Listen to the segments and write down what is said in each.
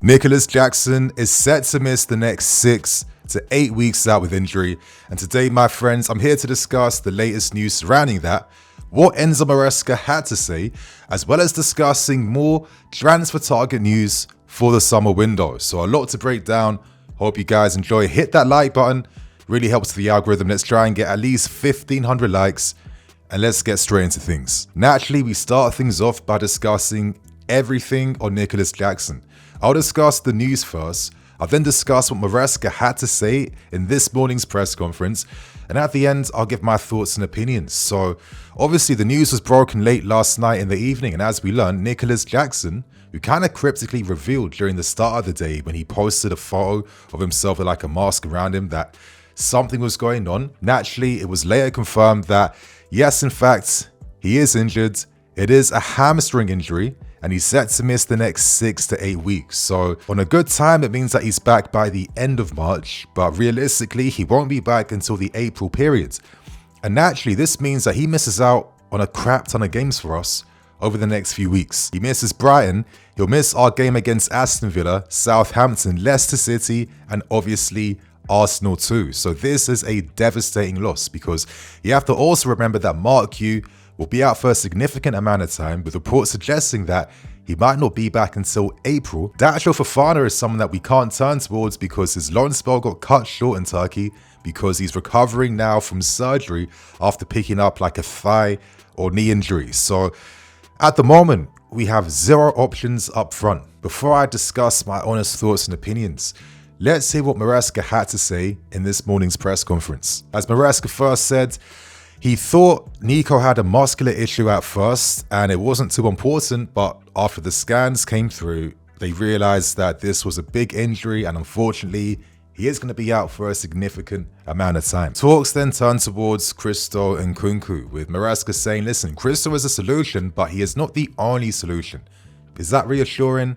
Nicolas Jackson is set to miss the next 6 to 8 weeks out with injury, and today, my friends, I'm here to discuss the latest news surrounding that, what Enzo Maresca had to say, as well as discussing more transfer target news for the summer window. So a lot to break down. Hope you guys enjoy. Hit that like button, really helps the algorithm. Let's try and get at least 1,500 likes, and let's get straight into things. Naturally, we start things off by discussing everything on Nicolas Jackson. I'll discuss the news first. I'll then discuss what Maresca had to say in this morning's press conference. And at the end, I'll give my thoughts and opinions. So obviously the news was broken late last night in the evening. And as we learned, Nicolas Jackson, who kind of cryptically revealed during the start of the day when he posted a photo of himself with like a mask around him that something was going on. Naturally, it was later confirmed that yes, in fact, he is injured. It is a hamstring injury, and he's set to miss the next 6 to 8 weeks. So on a good time, it means that he's back by the end of March, but realistically, he won't be back until the April period. And naturally, this means that he misses out on a crap ton of games for us over the next few weeks. He misses Brighton, he'll miss our game against Aston Villa, Southampton, Leicester City, and obviously Arsenal too. So this is a devastating loss because you have to also remember that Mark Q will be out for a significant amount of time, with reports suggesting that he might not be back until April. Dacho Fofana is someone that we can't turn towards because his loan spell got cut short in Turkey because he's recovering now from surgery after picking up like a thigh or knee injury. So at the moment, we have 0 options up front. Before I discuss my honest thoughts and opinions, let's hear what Maresca had to say in this morning's press conference. As Maresca first said, he thought Nico had a muscular issue at first and it wasn't too important, but after the scans came through, they realized that this was a big injury and unfortunately, he is going to be out for a significant amount of time. Talks then turned towards Christo and Nkunku, with Maresca saying, listen, Christo is a solution, but he is not the only solution. Is that reassuring?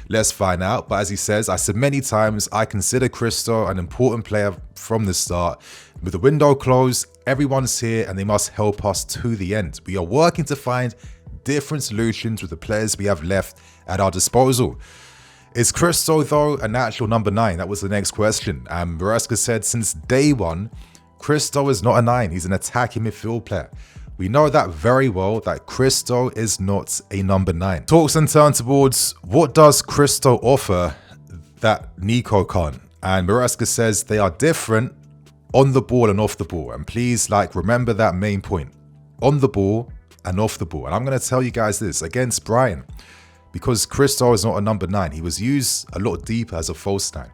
Let's find out. But as he says, I said many times, I consider Christo an important player from the start. With the window closed, everyone's here and they must help us to the end. We are working to find different solutions with the players we have left at our disposal. Is Christo, though, a natural number 9? That was the next question. And Maresca said since day one, Christo is not a 9. He's an attacking midfield player. We know that very well, that Christo is not a number 9. Talks then turn towards what does Christo offer that Nico can't? And Maresca says they are different on the ball and off the ball. And please, remember that main point. On the ball and off the ball. And I'm going to tell you guys this, against Brighton, because Christo is not a number 9, he was used a lot deeper as a false 9.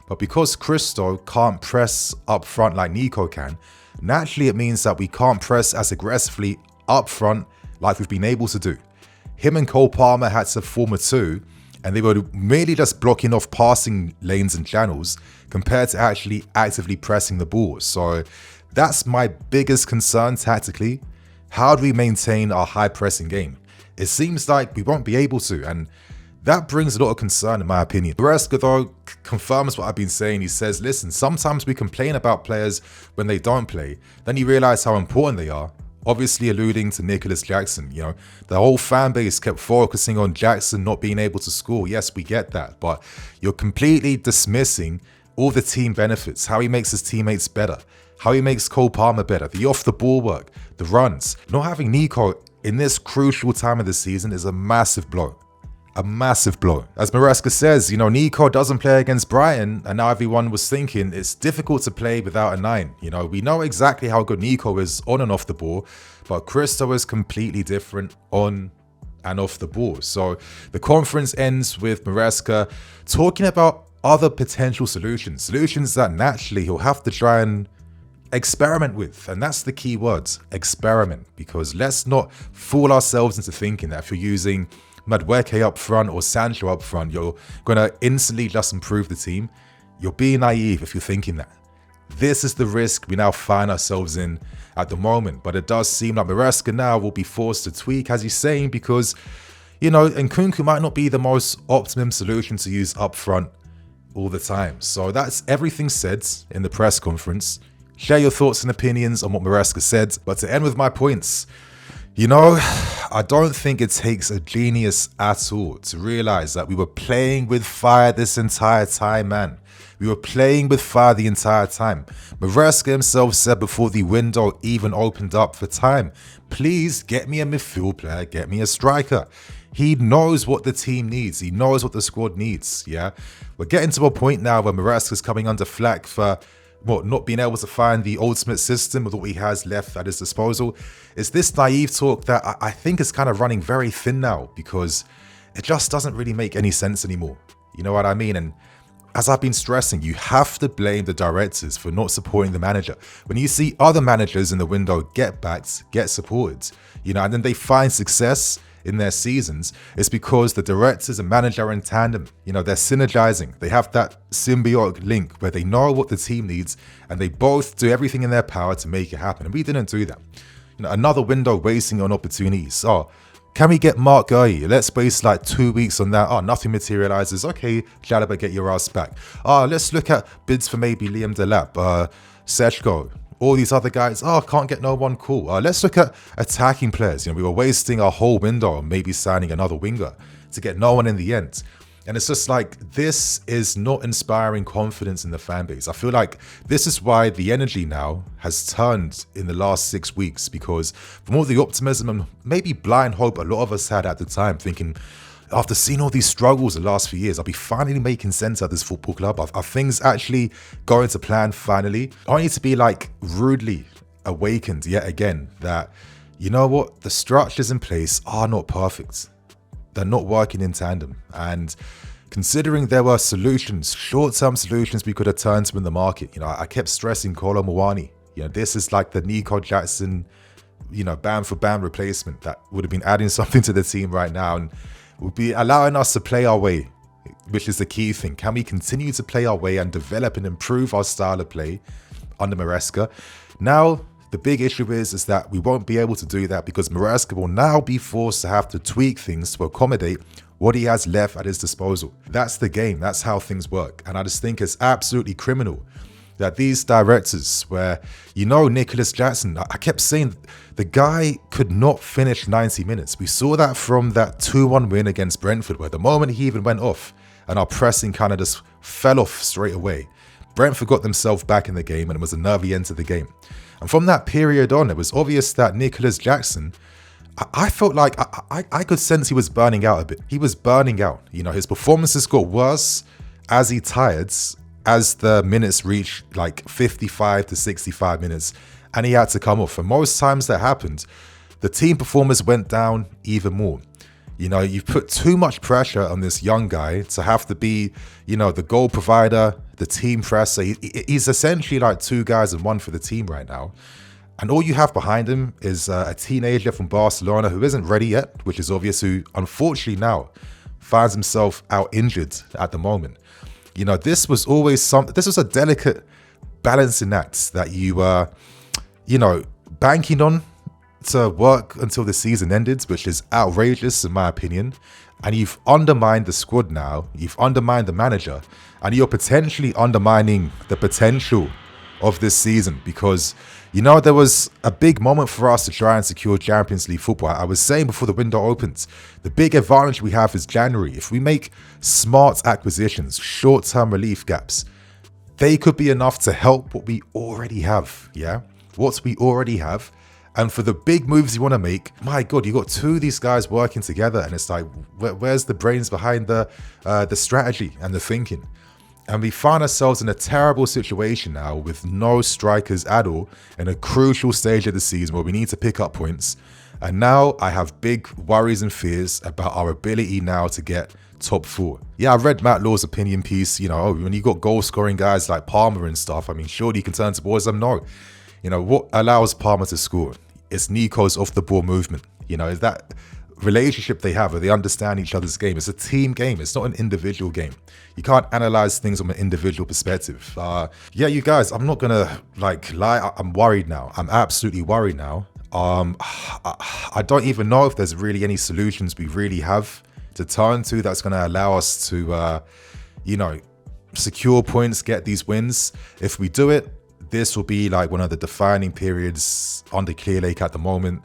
But because Christo can't press up front like Nico can, naturally it means that we can't press as aggressively up front like we've been able to do. Him and Cole Palmer had to form a 2, and they were merely just blocking off passing lanes and channels compared to actually actively pressing the ball. So that's my biggest concern tactically. How do we maintain our high pressing game? It seems like we won't be able to, and that brings a lot of concern in my opinion. Maresca, though, confirms what I've been saying. He says, listen, sometimes we complain about players when they don't play, then you realize how important they are. Obviously alluding to Nicolas Jackson, the whole fan base kept focusing on Jackson not being able to score. Yes, we get that, but you're completely dismissing all the team benefits, how he makes his teammates better, how he makes Cole Palmer better, the off the ball work, the runs. Not having Nico in this crucial time of the season is a massive blow. A massive blow. As Maresca says, Nico doesn't play against Brighton, and now everyone was thinking it's difficult to play without a 9. We know exactly how good Nico is on and off the ball, but Christo is completely different on and off the ball. So the conference ends with Maresca talking about other potential solutions that naturally he'll have to try and experiment with. And that's the key word, experiment, because let's not fool ourselves into thinking that if you're using Madueke up front or Sancho up front, you're going to instantly just improve the team. You're being naive if you're thinking that. This is the risk we now find ourselves in at the moment. But it does seem like Maresca now will be forced to tweak, as he's saying, because, Nkunku might not be the most optimum solution to use up front all the time. So that's everything said in the press conference. Share your thoughts and opinions on what Maresca said. But to end with my points, You know, I don't think it takes a genius at all to realize that we were playing with fire this entire time, man. We were playing with fire the entire time. Maresca himself said before the window even opened up for time, please get me a midfield player, get me a striker. He knows what the team needs. He knows what the squad needs, yeah? We're getting to a point now where Maresca's coming under flack for not being able to find the ultimate system with what he has left at his disposal. It's this naive talk that I think is kind of running very thin now because it just doesn't really make any sense anymore. You know what I mean? And as I've been stressing, you have to blame the directors for not supporting the manager. When you see other managers in the window get backed, get supported, you know, and then they find success in their seasons, it's because the directors and manager are in tandem. You know, they're synergizing. They have that symbiotic link where they know what the team needs and they both do everything in their power to make it happen. And we didn't do that. You know, another window wasting on opportunities. Oh, can we get Mark Gurley? Let's waste like 2 weeks on that. Oh, nothing materializes. Okay, Jalaba, get your ass back. Oh, let's look at bids for maybe Liam Delap, Sesko, all these other guys. Oh, can't get no one cool. Let's look at attacking players. You know, we were wasting our whole window on maybe signing another winger to get no one in the end. And it's just like, this is not inspiring confidence in the fan base. I feel like this is why the energy now has turned in the last 6 weeks, because from all the optimism and maybe blind hope a lot of us had at the time, thinking, after seeing all these struggles the last few years, I'll be finally making sense of this football club. Are things actually going to plan finally? I need to be like rudely awakened yet again that, you know what, the structures in place are not perfect. They're not working in tandem. And considering there were solutions, short-term solutions we could have turned to in the market, you know, I kept stressing Kolo Muani. You know, this is like the Nico Jackson, you know, band for band replacement that would have been adding something to the team right now and would be allowing us to play our way, which is the key thing. Can we continue to play our way and develop and improve our style of play under Maresca? Now, the big issue is that we won't be able to do that because Maresca will now be forced to have to tweak things to accommodate what he has left at his disposal. That's the game. That's how things work. And I just think it's absolutely criminal that these directors, where, you know, Nicolas Jackson, I kept saying the guy could not finish 90 minutes. We saw that from that 2-1 win against Brentford, where the moment he even went off and our pressing kind of just fell off straight away, Brentford got themselves back in the game and it was a nervy end to the game. And from that period on, it was obvious that Nicolas Jackson, I felt like I could sense he was burning out a bit. He was burning out. You know, his performances got worse as he tired, as the minutes reached like 55 to 65 minutes, and he had to come off. And most times that happened, the team performance went down even more. You know, you've put too much pressure on this young guy to have to be, you know, the goal provider, the team presser. He's essentially like two guys in one for the team right now. And all you have behind him is a teenager from Barcelona who isn't ready yet, which is obvious, who unfortunately now finds himself out injured at the moment. You know, this was always this was a delicate balancing act that you were, you know, banking on to work until the season ended, which is outrageous in my opinion. And you've undermined the squad now, you've undermined the manager, and you're potentially undermining the potential of this season because, you know, there was a big moment for us to try and secure Champions League football. I was saying before the window opens, the big advantage we have is January. If we make smart acquisitions, short-term relief gaps, they could be enough to help what we already have, yeah? What we already have. And for the big moves you want to make, my God, you got two of these guys working together and it's like, where's the brains behind the strategy and the thinking? And we find ourselves in a terrible situation now with no strikers at all in a crucial stage of the season where we need to pick up points. And now I have big worries and fears about our ability now to get top 4. Yeah, I read Matt Law's opinion piece, you know, when you got goal scoring guys like Palmer and stuff, I mean, surely you can turn towards them. No. You know, what allows Palmer to score? It's Nico's off the ball movement. You know, is that relationship they have where they understand each other's game. It's a team game. It's not an individual game. You can't analyze things from an individual perspective. Yeah, you guys, I'm not gonna like lie. I'm worried now. I'm absolutely worried now. I don't even know if there's really any solutions we really have to turn to that's gonna allow us to, you know, secure points, get these wins. If we do it, this will be like one of the defining periods under Clear Lake at the moment.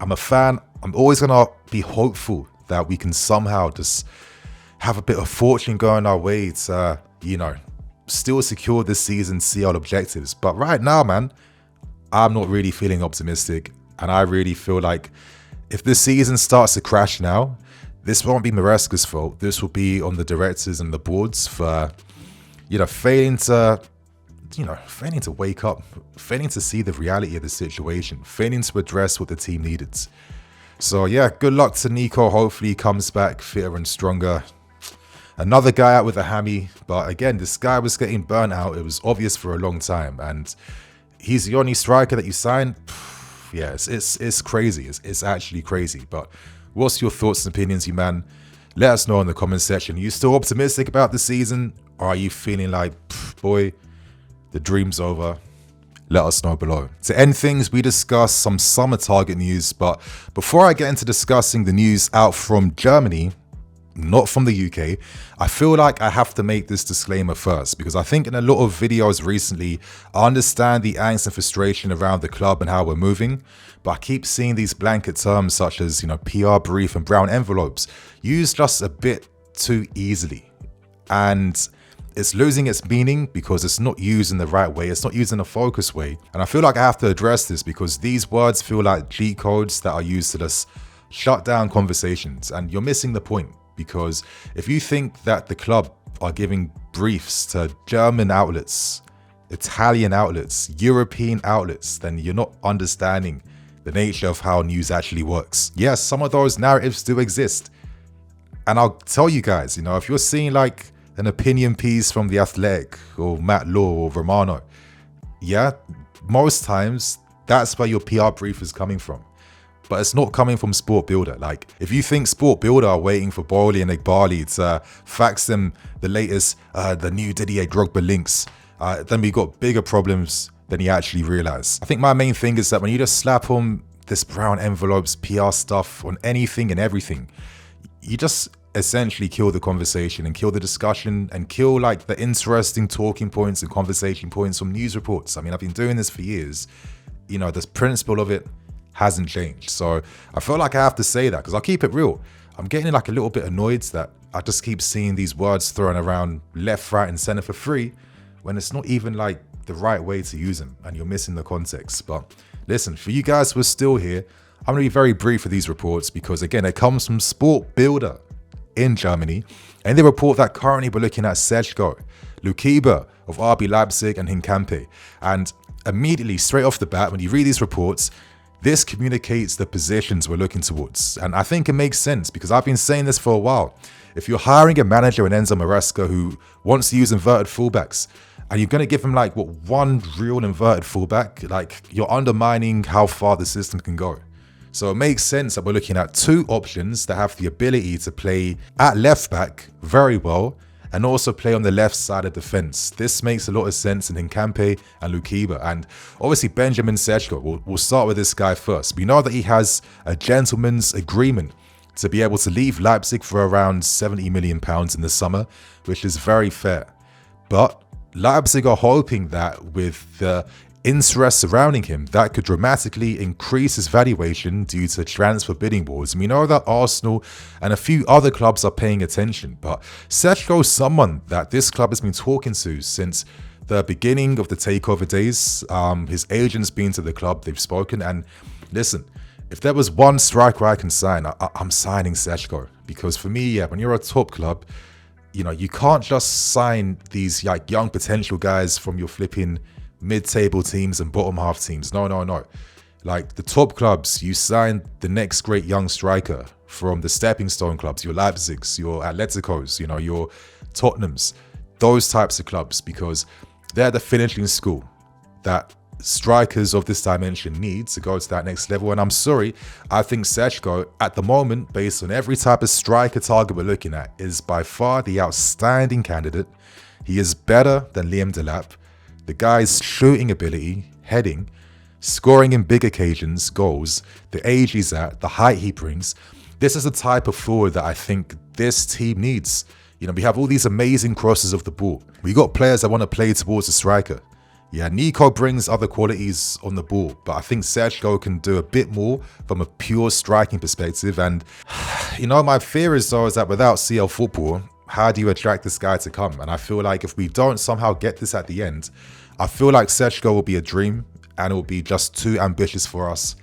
I'm a fan. I'm always going to be hopeful that we can somehow just have a bit of fortune going our way to, still secure this season's CL objectives. But right now, man, I'm not really feeling optimistic. And I really feel like if this season starts to crash now, this won't be Maresca's fault. This will be on the directors and the boards for, failing to wake up, failing to see the reality of the situation, failing to address what the team needed. So yeah, good luck to Nico. Hopefully he comes back fitter and stronger. Another guy out with a hammy, but again, this guy was getting burnt out. It was obvious for a long time, and he's the only striker that you signed. Yeah, it's crazy. It's actually crazy. But what's your thoughts and opinions, you man? Let us know in the comment section. Are you still optimistic about the season, or are you feeling like, boy, the dream's over? Let us know below. To end things, we discuss some summer target news, but before I get into discussing the news out from Germany, not from the UK, I feel like I have to make this disclaimer first, because I think in a lot of videos recently, I understand the angst and frustration around the club and how we're moving, but I keep seeing these blanket terms such as, PR brief and brown envelopes used just a bit too easily. And it's losing its meaning because it's not used in the right way. It's not used in a focused way. And I feel like I have to address this because these words feel like cheat codes that are used to just shut down conversations. And you're missing the point, because if you think that the club are giving briefs to German outlets, Italian outlets, European outlets, then you're not understanding the nature of how news actually works. Yes, some of those narratives do exist. And I'll tell you guys, if you're seeing like an opinion piece from The Athletic or Matt Law or Romano, yeah, most times that's where your PR brief is coming from. But it's not coming from Sport Builder. Like, if you think Sport Builder are waiting for Bowley and Igbali to fax them the latest, the new Didier Drogba links, then we got bigger problems than you actually realize. I think my main thing is that when you just slap on this brown envelopes, PR stuff on anything and everything, you just essentially kill the conversation and kill the discussion and kill like the interesting talking points and conversation points from news reports. I mean, I've been doing this for years. This principle of it hasn't changed. So I feel like I have to say that because I'll keep it real. I'm getting like a little bit annoyed that I just keep seeing these words thrown around left, right, and center for free when it's not even like the right way to use them and you're missing the context. But listen, for you guys who are still here, I'm going to be very brief with these reports because again, it comes from Sport Builder in Germany, and they report that currently we're looking at Sesko, Lukeba of RB Leipzig and Hincapie. And immediately, straight off the bat, when you read these reports, this communicates the positions we're looking towards. And I think it makes sense because I've been saying this for a while. If you're hiring a manager in Enzo Maresca who wants to use inverted fullbacks, and you're going to give him like one real inverted fullback, like you're undermining how far the system can go. So it makes sense that we're looking at two options that have the ability to play at left back very well and also play on the left side of defense. This makes a lot of sense in Hincapie and Lukeba. And obviously Benjamin Sesko, we'll start with this guy first. We know that he has a gentleman's agreement to be able to leave Leipzig for around £70 million in the summer, which is very fair. But Leipzig are hoping that with the interest surrounding him, that could dramatically increase his valuation due to transfer bidding wars. And we know that Arsenal and a few other clubs are paying attention, but Sesko is someone that this club has been talking to since the beginning of the takeover days. His agent's been to the club, they've spoken, and listen, if there was one striker I can sign, I'm signing Sesko. Because for me, yeah, when you're a top club, you can't just sign these like young potential guys from your flipping mid-table teams and bottom half teams. No. Like the top clubs, you sign the next great young striker from the stepping stone clubs, your Leipzigs, your Atleticos, your Tottenhams, those types of clubs, because they're the finishing school that strikers of this dimension need to go to that next level. And I'm sorry, I think Sesko at the moment, based on every type of striker target we're looking at, is by far the outstanding candidate. He is better than Liam Delap. The guy's shooting ability, heading, scoring in big occasions, goals, the age he's at, the height he brings. This is the type of forward that I think this team needs. We have all these amazing crosses of the ball. We got players that want to play towards the striker. Yeah, Nico brings other qualities on the ball, but I think Sesko can do a bit more from a pure striking perspective. And, you know, my fear is though is that without CL football, how do you attract this guy to come? And I feel like if we don't somehow get this at the end, I feel like Sesko will be a dream and it will be just too ambitious for us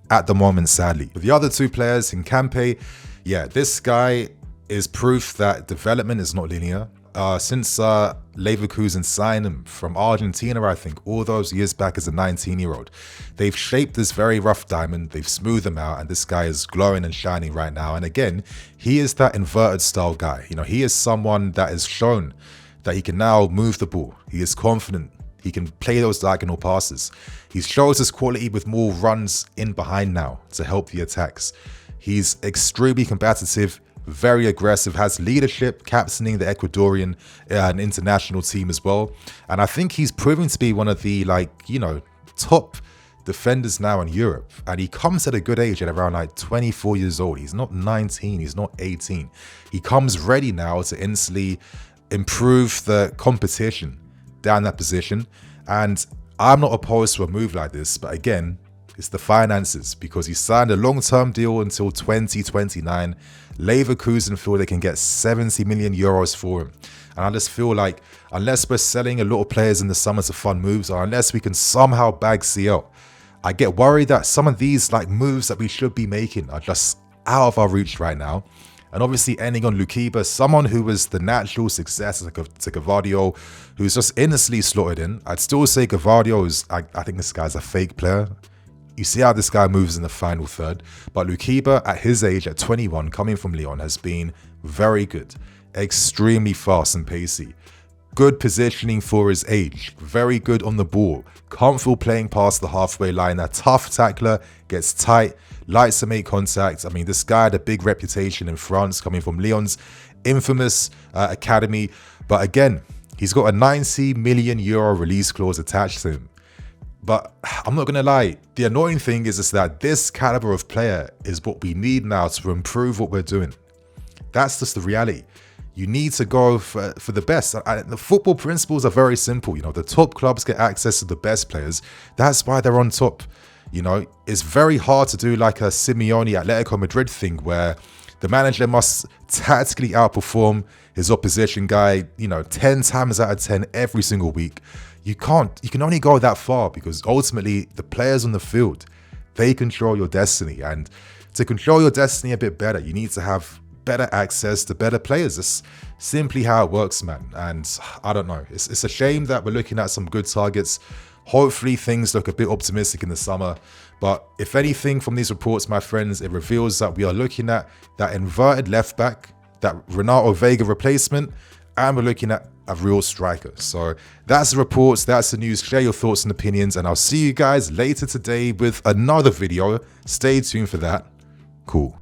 at the moment, sadly. With the other two players, Hincapie, yeah, this guy is proof that development is not linear. Since Leverkusen signed him from Argentina, I think, all those years back as a 19-year-old, they've shaped this very rough diamond, they've smoothed him out, and this guy is glowing and shining right now. And again, he is that inverted style guy. You know, he is someone that has shown that he can now move the ball. He is confident. He can play those diagonal passes. He shows his quality with more runs in behind now to help the attacks. He's extremely combative, very aggressive, has leadership, captaining the Ecuadorian and international team as well. And I think he's proving to be one of the, like, you know, top defenders now in Europe. And he comes at a good age at around like 24 years old. He's not 19, he's not 18. He comes ready now to instantly improve the competition down that position. And I'm not opposed to a move like this, but again, it's the finances, because he signed a long-term deal until 2029. Leverkusen feel they can get 70 million euros for him. And I just feel like unless we're selling a lot of players in the summer to fund moves, or unless we can somehow bag CL, I get worried that some of these like moves that we should be making are just out of our reach right now. And obviously ending on Lukeba, someone who was the natural successor to Gavardio, who's just innocently slotted in. I'd still say Gavardio is, I think this guy's a fake player. You see how this guy moves in the final third. But Lukeba, at his age, at 21, coming from Lyon, has been very good. Extremely fast and pacey. Good positioning for his age. Very good on the ball. Comfortable playing past the halfway line. A tough tackler, gets tight, likes to make contact. I mean, this guy had a big reputation in France, coming from Lyon's infamous academy. But again, he's got a 90 million euro release clause attached to him. But I'm not going to lie, the annoying thing is that this caliber of player is what we need now to improve what we're doing. That's just the reality. You need to go for the best. The football principles are very simple. You know, the top clubs get access to the best players. That's why they're on top. You know, it's very hard to do like a Simeone Atletico Madrid thing where the manager must tactically outperform his opposition guy, you know, 10 times out of 10 every single week. You can't. You can only go that far because ultimately the players on the field, they control your destiny. And to control your destiny a bit better, you need to have better access to better players. It's simply how it works, man. And I don't know. It's a shame that we're looking at some good targets. Hopefully things look a bit optimistic in the summer. But if anything from these reports, my friends, it reveals that we are looking at that inverted left back, that Renato Vega replacement, and we're looking at a real striker. So that's the reports, that's the news. Share your thoughts and opinions, and I'll see you guys later today with another video. Stay tuned for that. Cool.